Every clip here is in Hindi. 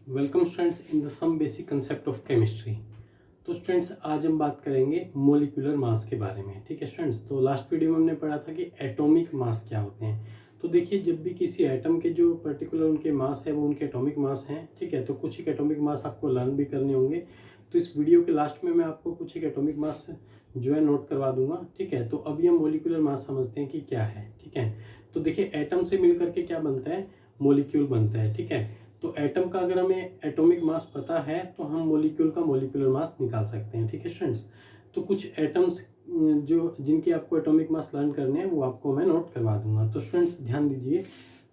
Welcome students in the some basic concept of chemistry. तो स्टूडेंट्स आज हम बात करेंगे मोलिकुलर मास के बारे में। ठीक है स्टूडेंट्स, तो लास्ट वीडियो में हमने पढ़ा था कि एटॉमिक मास क्या होते हैं। तो देखिए, जब भी किसी एटम के जो पर्टिकुलर उनके मास है वो उनके एटॉमिक मास हैं। ठीक है, तो कुछ एक एटॉमिक मास आपको लर्न भी करने होंगे। तो इस वीडियो के लास्ट में मैं आपको कुछ एक एटॉमिक मास जो है नोट करवा दूंगा। ठीक है, तो अभी हम मोलिकुलर मास समझते हैं कि क्या है। ठीक है, तो देखिए एटम से मिलकर के क्या बनता है, मोलिक्यूल बनता है। ठीक है, तो एटम का अगर हमें एटॉमिक मास पता है तो हम मोलिक्यूल का मोलिकुलर मास निकाल सकते हैं। ठीक है स्टूडेंट्स, तो कुछ एटम्स जो जिनके आपको एटॉमिक मास लर्न करने हैं वो आपको मैं नोट करवा दूंगा। तो स्टूडेंट्स ध्यान दीजिए।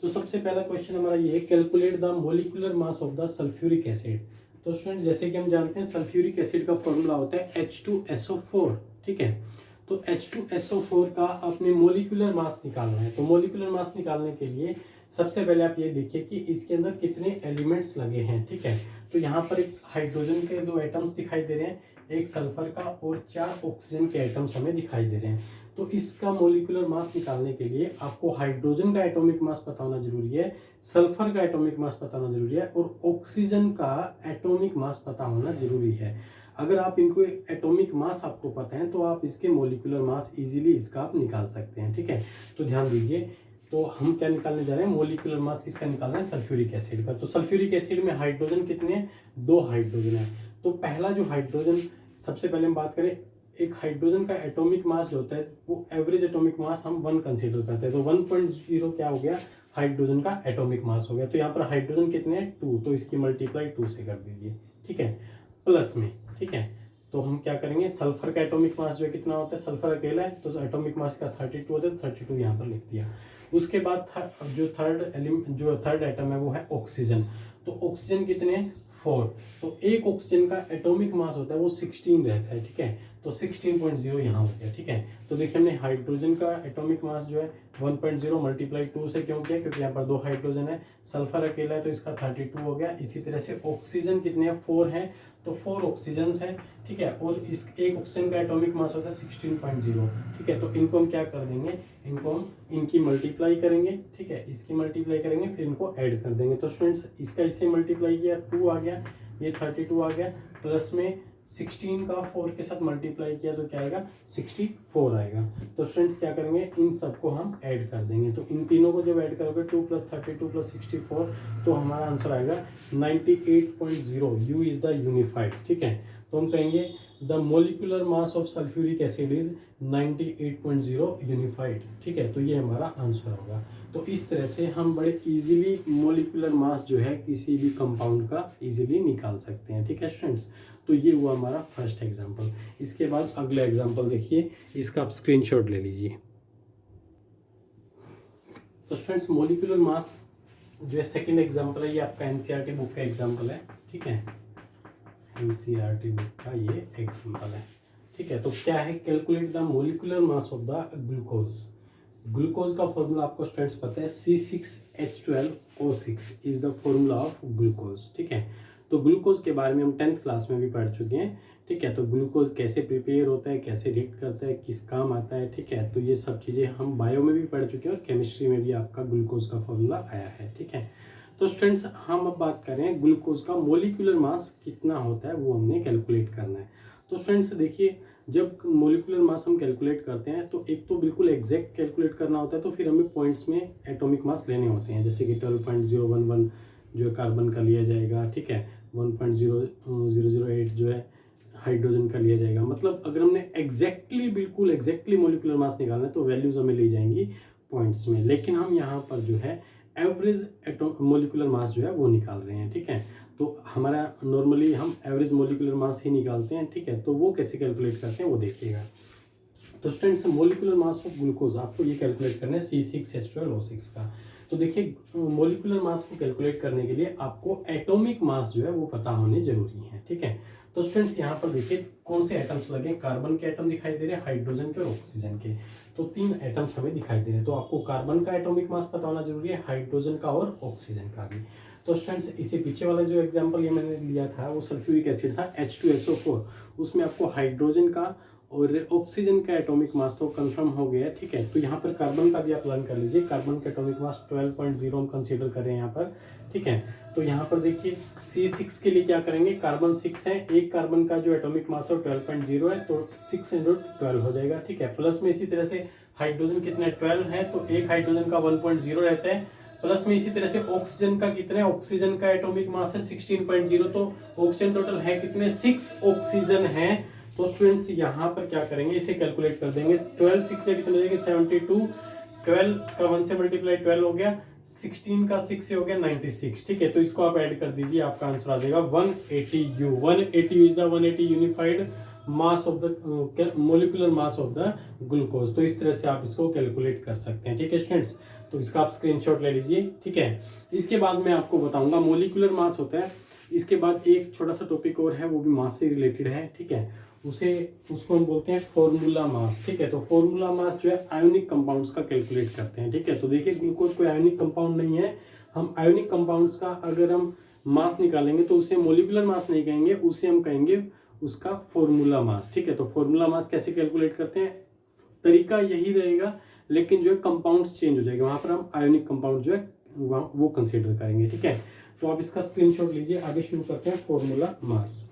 तो सबसे पहला क्वेश्चन हमारा ये है, calculate the molecular mass of the sulphuric acid. तो स्टूडेंट्स जैसे कि हम जानते हैं सल्फ्यूरिक एसिड का फॉर्मूला होता है H2SO4। ठीक है, तो H2SO4 का अपने मोलिकुलर मास निकालना है। तो मोलिकुलर मास निकालने के लिए सबसे पहले आप ये देखिए कि इसके अंदर कितने एलिमेंट्स लगे हैं। ठीक है, तो यहाँ पर एक हाइड्रोजन के 2 एटम्स दिखाई दे रहे हैं, एक सल्फर का और 4 ऑक्सीजन के एटम्स हमें दिखाई दे रहे हैं। तो इसका मोलिकुलर मास निकालने के लिए आपको हाइड्रोजन का एटॉमिक मास पता होना जरूरी है, सल्फर का एटॉमिक मास पता होना जरूरी है और ऑक्सीजन का एटॉमिक मास पता होना जरूरी है। अगर आप इनको एटॉमिक मास आपको पता है तो आप इसके मोलिकुलर मास इजीली इसका आप निकाल सकते हैं। ठीक है, तो ध्यान दीजिए। तो हम क्या निकालने जा रहे हैं, मोलिकुलर मास किसका निकालना है, सल्फ्यूरिक एसिड का। तो सल्फ्यूरिक एसिड में हाइड्रोजन कितने हैं, 2 हाइड्रोजन है। तो पहला जो हाइड्रोजन, सबसे पहले हम बात करें, एक हाइड्रोजन का एटॉमिक मास जो होता है वो एवरेज एटॉमिक मास हम 1 कंसीडर करते हैं। तो 1.0 क्या हो गया, हाइड्रोजन का एटॉमिक मास हो गया। तो यहाँ पर हाइड्रोजन कितने हैं, 2, तो इसकी मल्टीप्लाई 2 से कर दीजिए। ठीक है, प्लस में। ठीक है, तो हम क्या करेंगे, सल्फर का एटॉमिक मास जो है कितना होता है, सल्फर अकेला है तो एटॉमिक मास का 32 होता है, 32 यहाँ पर लिख दिया। उसके बाद जो थर्ड एटम है वो है ऑक्सीजन। तो ऑक्सीजन कितने हैं, 4। तो एक ऑक्सीजन का एटॉमिक मास होता है वो 16 रहता है। ठीक है, तो 16.0 यहाँ हो गया। ठीक है, तो देखिए हमने हाइड्रोजन का एटॉमिक मास जो है 1.0 मल्टीप्लाई 2 से क्यों किया, क्योंकि यहाँ पर 2 हाइड्रोजन है, सल्फर अकेला है तो इसका 32 हो गया। इसी तरह से ऑक्सीजन कितने हैं, 4 है, तो 4 ऑक्सीजन है। ठीक है, और इस एक ऑक्सीजन का एटॉमिक मास होता है 16.0। ठीक है, तो इनको हम क्या कर देंगे, इनको हम इनकी मल्टीप्लाई करेंगे। ठीक है, इसकी मल्टीप्लाई करेंगे फिर इनको ऐड कर देंगे। तो स्टूडेंट्स इसका इससे मल्टीप्लाई किया 2 आ गया, ये 32 आ गया, प्लस में 16 का 4 के साथ मल्टीप्लाई किया तो क्या आएगा, 64 आएगा। तो स्टूडेंट्स क्या करेंगे, इन सबको हम ऐड कर देंगे। तो इन तीनों को जब ऐड करोगे 2 + 32 + 64 तो हमारा आंसर आएगा 98.0। You is the unified. ठीक है, तो हम कहेंगे the molecular mass of sulphuric acid is 98.0 unified. ठीक है, तो ये हमारा आंसर होगा। तो इस तरह से हम बड़े इजीली मोलिकुलर मास जो है किसी भी कंपाउंड का इजीली निकाल सकते हैं। ठीक है स्टूडेंट्स, तो ये हुआ हमारा फर्स्ट एग्जांपल। इसके बाद अगला एग्जांपल देखिए, इसका आप स्क्रीनशॉट ले लीजिए। तो स्टूडेंट्स मोलिकुलर मास जो है सेकंड एग्जांपल है, ये आपका एनसीईआरटी बुक का एग्जांपल है। ठीक है, एनसीईआरटी बुक का ये एग्जांपल है। ठीक है, तो क्या है, calculate the molecular mass of the glucose. Glucose का फॉर्मूला आपको स्टूडेंट्स पता है, C6H12O6 is the formula of glucose. ठीक है, तो ग्लूकोज के बारे में हम 10th क्लास में भी पढ़ चुके हैं। ठीक है, तो ग्लूकोज कैसे प्रिपेयर होता है, कैसे रिएक्ट करता है, किस काम आता है। ठीक है, तो ये सब चीज़ें हम बायो में भी पढ़ चुके हैं और केमिस्ट्री में भी आपका ग्लूकोज का फॉर्मूला आया है। ठीक है, तो स्टूडेंट्स हम अब बात करें ग्लूकोज का मोलिकुलर मास कितना होता है वो हमने कैलकुलेट करना है। तो स्टूडेंट्स देखिए, जब मोलिकुलर मास हम कैलकुलेट करते हैं तो एक तो बिल्कुल एग्जैक्ट कैलकुलेट करना होता है, तो फिर हमें पॉइंट्स में एटॉमिक मास लेने होते हैं, जैसे कि 12.011 जो है कार्बन का लिया जाएगा। ठीक है, 1.0008 जो है हाइड्रोजन का लिया जाएगा। मतलब अगर हमने बिल्कुल एग्जैक्टली मोलिकुलर मास निकालना है तो वैल्यूज हमें ली जाएंगी पॉइंट्स में, लेकिन हम यहाँ पर जो है एवरेज मोलिकुलर मास जो है वो निकाल रहे हैं। ठीक है, तो हमारा नॉर्मली हम एवरेज मोलिकुलर मास ही निकालते हैं। ठीक है, तो वो कैसे कैलकुलेट करते हैं वो देखिएगा। तो students molecular mass of glucose आपको ये कैलकुलेट करना है C6H12O6 का। तो देखिए मोलिकुलर मास को कैलकुलेट करने के लिए आपको एटॉमिक मास जो है वो पता होने जरूरी है। ठीक है, तो स्टूडेंट्स यहाँ पर देखिए कौन से एटम्स लगे, कार्बन के एटम दिखाई दे रहे हैं, हाइड्रोजन के और ऑक्सीजन के। तो 3 एटम्स हमें दिखाई दे रहे हैं। तो आपको कार्बन का एटॉमिक मास पता होना जरूरी है, हाइड्रोजन का और ऑक्सीजन का भी। तो स्टूडेंट्स इसे पीछे वाला जो एग्जांपल ये मैंने लिया था वो सल्फ्यूरिक एसिड था H2SO4, उसमें आपको हाइड्रोजन का और ऑक्सीजन का एटॉमिक मास तो कंफर्म हो गया, ठीक है। तो यहाँ पर कार्बन का भी आप लर्न कर लीजिए। कार्बन का एटॉमिक मास 12.0 हम कंसीडर कर रहे हैं यहाँ पर, ठीक है। तो यहाँ पर देखिए C6 के लिए क्या करेंगे, कार्बन 6 है, एक कार्बन का जो एटॉमिक मास है 12.0 है, तो 6 × 12 हो जाएगा, ठीक है। प्लस में इसी तरह से हाइड्रोजन कितने 12 है, तो एक हाइड्रोजन का 1.0 रहता है। प्लस में इसी तरह से ऑक्सीजन का कितना है, ऑक्सीजन का एटॉमिक मास है 16.0, तो ऑक्सीजन टोटल है कितने 6 ऑक्सीजन है। तो स्टूडेंट्स यहाँ पर क्या करेंगे, इसे कैलकुलेट कर देंगे। 12 6 से कितने हो जाएंगे 72, 12 का 1 से मल्टीप्लाई 12 हो गया, 16 का 6 से हो गया 96, ठीक है। तो इसको आप ऐड कर दीजिए, आपका आंसर आ जाएगा 180U। 180U is the 180 unified mass of the molecular mass of the glucose. तो इस तरह से आप इसको कैलकुलेट कर सकते हैं, ठीक है स्टूडेंट्स। तो इसका आप स्क्रीनशॉट ले लीजिए, ठीक है। इसके बाद मैं आपको बताऊंगा मोलिकुलर मास होता है। इसके बाद एक छोटा सा टॉपिक और है, वो भी मास से रिलेटेड है, ठीक है। उसको हम बोलते हैं फॉर्मूला मास, ठीक है। तो फॉर्मूला मास जो है आयोनिक कंपाउंड्स का कैलकुलेट करते हैं, ठीक है। तो देखिए ग्लूकोज कोई आयोनिक कंपाउंड नहीं है। हम आयोनिक कंपाउंड्स का अगर हम मास निकालेंगे तो उसे मोलिकुलर मास नहीं कहेंगे, उसे हम कहेंगे उसका फॉर्मूला मास, ठीक है। तो फॉर्मूला मास कैसे कैलकुलेट करते हैं, तरीका यही रहेगा, लेकिन जो है कंपाउंड्स चेंज हो जाएगा। वहां पर हम आयोनिक कंपाउंड जो है वो कंसीडर करेंगे, ठीक है। तो आप इसका स्क्रीनशॉट लीजिए। आगे शुरू करते हैं फॉर्मूला मास।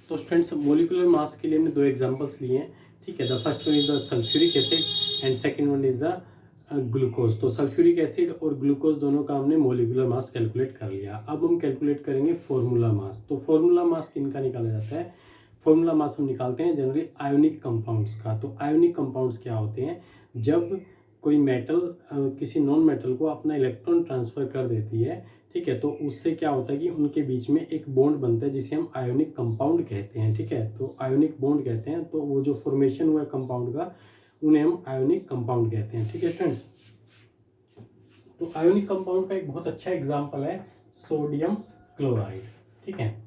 तो स्टूडेंट्स मोलिकुलर मास के लिए हमने 2 एग्जांपल्स लिए हैं, ठीक है। The first one is the sulphuric acid and second one is the glucose. तो सल्फ्यूरिक एसिड और ग्लूकोज दोनों का हमने मोलिकुलर मास कैलकुलेट कर लिया। अब हम कैलकुलेट करेंगे फॉर्मूला मास। तो फॉर्मूला मास किनका निकाला जाता है, फॉर्मूला मास हम निकालते हैं जनरली आयोनिक कंपाउंड्स का। तो आयोनिक कंपाउंड्स क्या होते हैं, जब कोई मेटल किसी नॉन मेटल को अपना इलेक्ट्रॉन ट्रांसफर कर देती है, ठीक है, तो उससे क्या होता है कि उनके बीच में एक बॉन्ड बनता है जिसे हम आयोनिक कंपाउंड कहते हैं, ठीक है। तो आयोनिक बॉन्ड कहते हैं। तो वो जो फॉर्मेशन हुआ है कंपाउंड का, उन्हें हम आयोनिक कंपाउंड कहते हैं, ठीक है स्टूडेंट्स। तो आयोनिक कंपाउंड का एक बहुत अच्छा एग्जाम्पल है सोडियम क्लोराइड, ठीक है।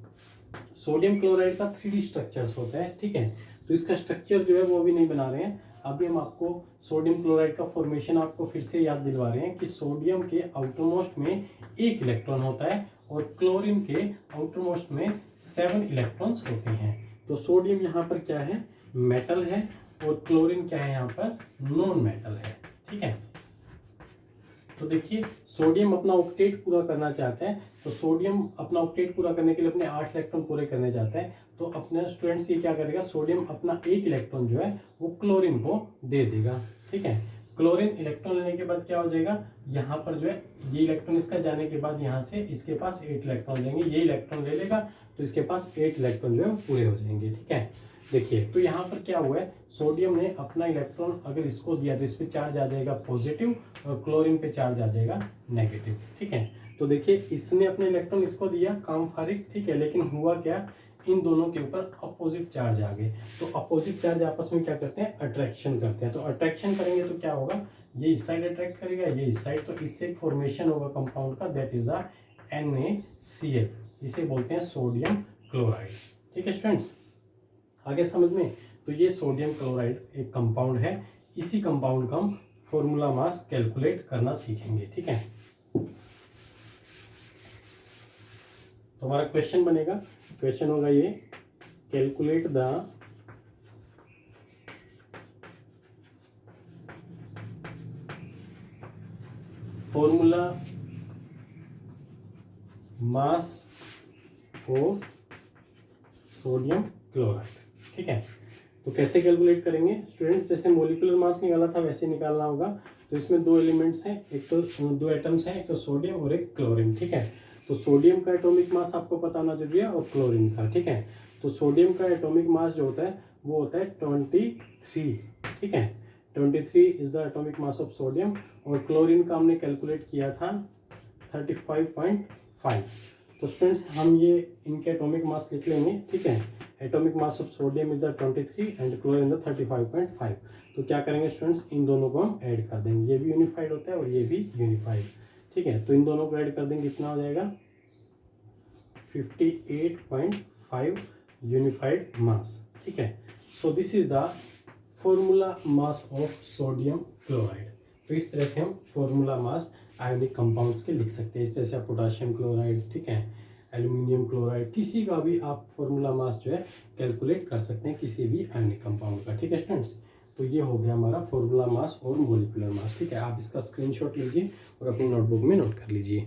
सोडियम क्लोराइड का 3D स्ट्रक्चर्स होता है, ठीक है। तो इसका स्ट्रक्चर जो है वो भी नहीं बना रहे हैं, अभी हम आपको सोडियम क्लोराइड का फॉर्मेशन आपको फिर से याद दिलवा रहे हैं कि सोडियम के आउटरमोस्ट में 1 इलेक्ट्रॉन होता है और क्लोरीन के आउटरमोस्ट में 7 इलेक्ट्रॉन्स होते हैं। तो सोडियम यहाँ पर क्या है, मेटल है, और क्लोरीन क्या है यहाँ पर, नॉन मेटल है, ठीक है। तो देखिए सोडियम अपना ऑक्टेट पूरा करना चाहता है, तो सोडियम अपना ऑक्टेट पूरा करने के लिए अपने 8 इलेक्ट्रॉन पूरे करने चाहता है। तो अपने स्टूडेंट्स ये क्या करेगा, सोडियम अपना 1 इलेक्ट्रॉन जो है वो क्लोरीन को दे देगा, ठीक है। क्लोरीन इलेक्ट्रॉन लेने के बाद क्या हो जाएगा, यहाँ पर जो है ये इलेक्ट्रॉन इसका जाने के बाद यहाँ से इसके पास 8 इलेक्ट्रॉन जाएंगे, ये इलेक्ट्रॉन ले लेगा तो इसके पास 8 इलेक्ट्रॉन जो है पूरे हो जाएंगे, ठीक है। देखिए तो यहाँ पर क्या हुआ है, सोडियम ने अपना इलेक्ट्रॉन अगर इसको दिया तो इस पे चार्ज आ जाएगा पॉजिटिव और क्लोरीन पे चार्ज आ जाएगा नेगेटिव, ठीक है। तो देखिए इसने अपने इलेक्ट्रॉन इसको दिया, काम फारिग, ठीक है। लेकिन हुआ क्या, इन दोनों के ऊपर अपोजिट चार्ज आ गए। तो अपोजिट चार्ज आपस में क्या करते हैं, अट्रैक्शन करते हैं। तो अट्रैक्शन करेंगे तो क्या होगा, ये इस साइड अट्रैक्ट करेगा, ये इस साइड, तो इससे एक फॉर्मेशन होगा कंपाउंड का, दैट इज NaCl। इसे बोलते हैं सोडियम क्लोराइड, ठीक है स्टूडेंट्स। आगे समझ में। तो ये सोडियम क्लोराइड एक कंपाउंड है, इसी कंपाउंड का हम फॉर्मूला मास कैलकुलेट करना सीखेंगे, ठीक है। तो हमारा क्वेश्चन बनेगा, क्वेश्चन होगा ये, calculate the formula mass of sodium chloride, ठीक है। तो कैसे कैलकुलेट करेंगे स्टूडेंट्स, जैसे मोलिकुलर मास निकाला था वैसे निकालना होगा। तो इसमें 2 एलिमेंट्स हैं, एक तो 2 एटम्स हैं, एक तो सोडियम और एक क्लोरीन, ठीक है। तो सोडियम का एटॉमिक मास आपको पता होना जरूरी है और क्लोरीन का, ठीक है। तो सोडियम का एटॉमिक मास जो होता है वो होता है 23, ठीक है। 23 is the atomic mass of sodium, और क्लोरीन का हमने कैलकुलेट किया था 35.5। तो स्टूडेंट्स हम ये इनके एटॉमिक मास लिख लेंगे, ठीक है। Atomic mass of sodium is the 23 and chlorine the 35.5। तो क्या करेंगे स्टूडेंट्स, इन दोनों को हम ऐड कर देंगे, ये भी यूनिफाइड होता है और ये भी यूनिफाइड, ठीक है। तो इन दोनों को ऐड कर देंगे, कितना हो जाएगा 58.5 यूनिफाइड मास, ठीक है। So this is the formula mass of sodium chloride. तो इस तरह से हम फॉर्मूला मास आयोनिक कंपाउंड्स के लिख सकते हैं। इस तरह से आप पोटाशियम क्लोराइड, ठीक है, एल्यूमिनियम क्लोराइड, किसी का भी आप फॉर्मूला मास जो है कैलकुलेट कर सकते हैं किसी भी आयनिक कंपाउंड का। ठीक है स्टूडेंट्स, तो ये हो गया हमारा फॉर्मूला मास और मोलिकुलर मास। ठीक है, आप इसका स्क्रीनशॉट लीजिए और अपनी नोटबुक में नोट कर लीजिए।